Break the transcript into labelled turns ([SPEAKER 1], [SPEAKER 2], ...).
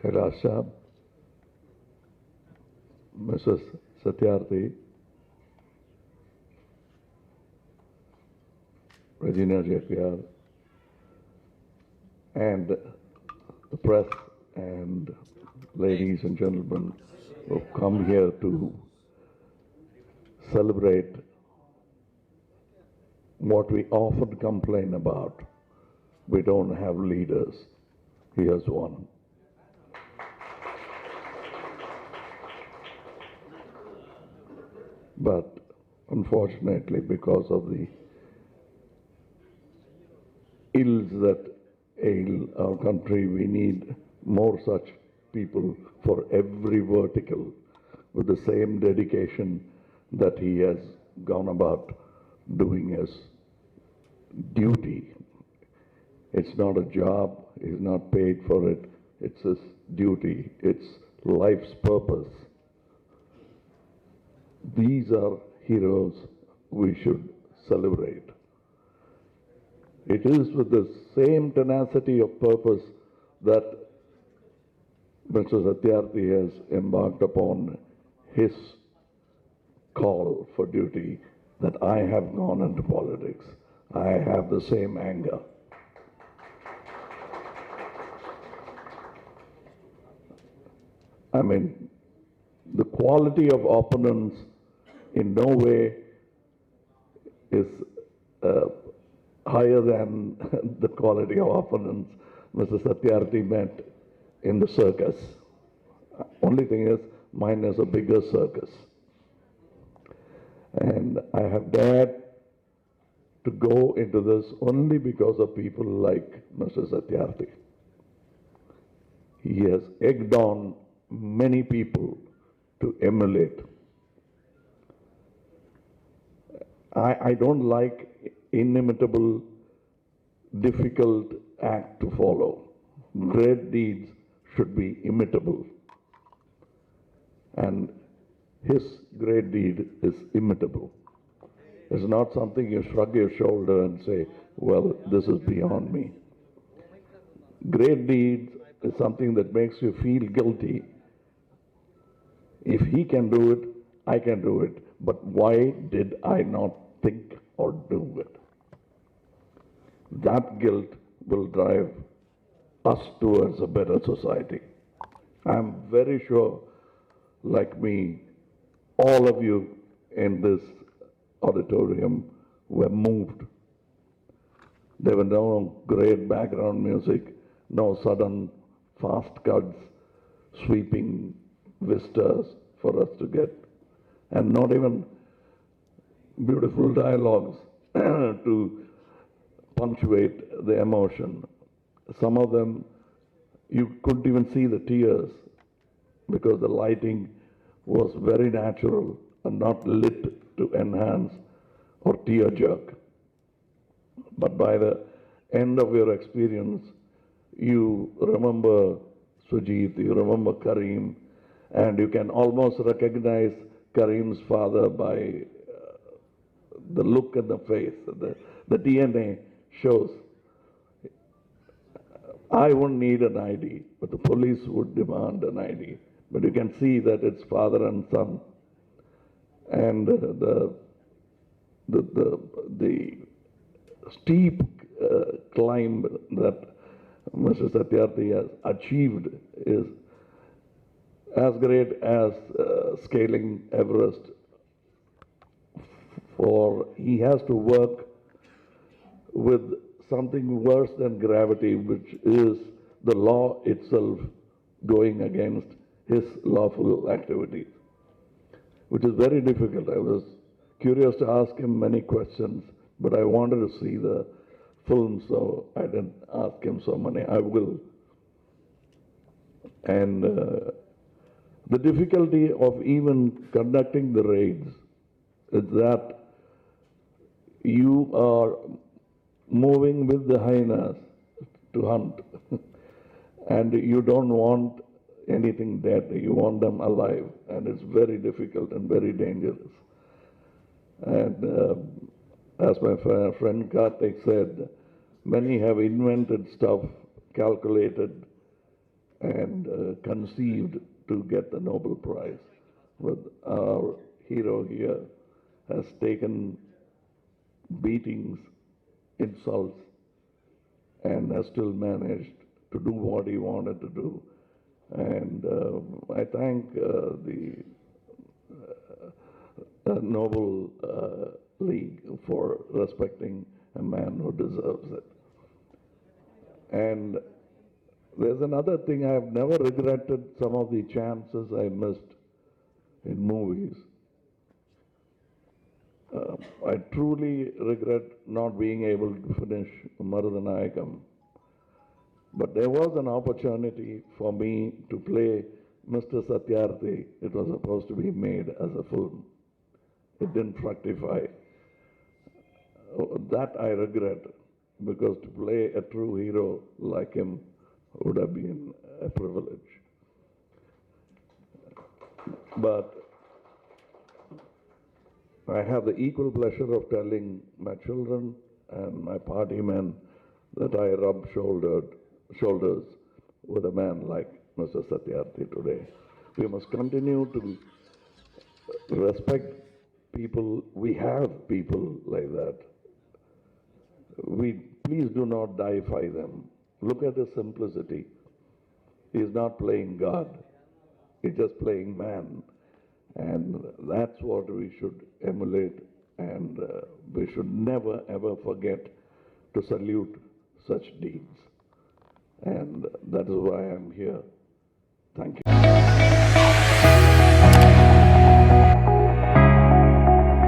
[SPEAKER 1] Kailasha, Mrs. Satyarthi, Regina Javier, and the press and ladies and gentlemen who've come here to celebrate what we often complain about. We don't have leaders. Here's one. But unfortunately, because of the ills that ail our country, we need more such people for every vertical with the same dedication that he has gone about doing his duty. It's not a job, he's not paid for it, it's his duty, it's life's purpose. These are heroes we should celebrate. It is with the same tenacity of purpose that Mr. Satyarthi has embarked upon his call for duty that I have gone into politics. I have the same anger. I mean, the quality of opponents in no way is higher than the quality of opponents Mr. Satyarthi met in the circus. Only thing is, mine is a bigger circus. And I have dared to go into this only because of people like Mr. Satyarthi. He has egged on many people to emulate. I don't like inimitable, difficult act to follow. Great deeds should be imitable. And his great deed is imitable. It's not something you shrug your shoulder and say, well, this is beyond me. Great deeds is something that makes you feel guilty. If he can do it, I can do it. But why did I not think or do it? That guilt will drive us towards a better society. I'm very sure, like me, all of you in this auditorium were moved. There were no great background music, no sudden fast cuts, sweeping vistas for us to get, and not even beautiful dialogues to punctuate the emotion. Some of them, you couldn't even see the tears because the lighting was very natural and not lit to enhance or tear jerk. But by the end of your experience, you remember Sujit, you remember Kareem, and you can almost recognize Kareem's father by the look in the face. The DNA shows. I wouldn't need an ID, but the police would demand an ID. But you can see that it's father and son. And the steep climb that Mr. Satyarthi has achieved is as great as scaling Everest. For he has to work with something worse than gravity, which is the law itself going against his lawful activities, which is very difficult. I was curious to ask him many questions, but I wanted to see the film, so I didn't ask him so many. I will. And the difficulty of even conducting the raids is that you are moving with the hyenas to hunt, and you don't want anything dead, you want them alive, and it's very difficult and very dangerous. And as my friend Karthik said, many have invented stuff, calculated and conceived to get the Nobel Prize. But our hero here has taken beatings, insults, and has still managed to do what he wanted to do. And I thank the Nobel League for respecting a man who deserves it. And there's another thing, I have never regretted some of the chances I missed in movies. I truly regret not being able to finish Marudanayakam. But there was an opportunity for me to play Mr. Satyarthi. It was supposed to be made as a film. It didn't fructify. That I regret, because to play a true hero like him would have been a privilege. But I have the equal pleasure of telling my children and my party men that I rub shoulders with a man like Mr. Satyarthi today. We must continue to respect people. We have people like that. Please do not deify them. Look at his simplicity. He's not playing God. He's just playing man. And that's what we should emulate, and we should never ever forget to salute such deeds. And that is why I'm here. Thank you.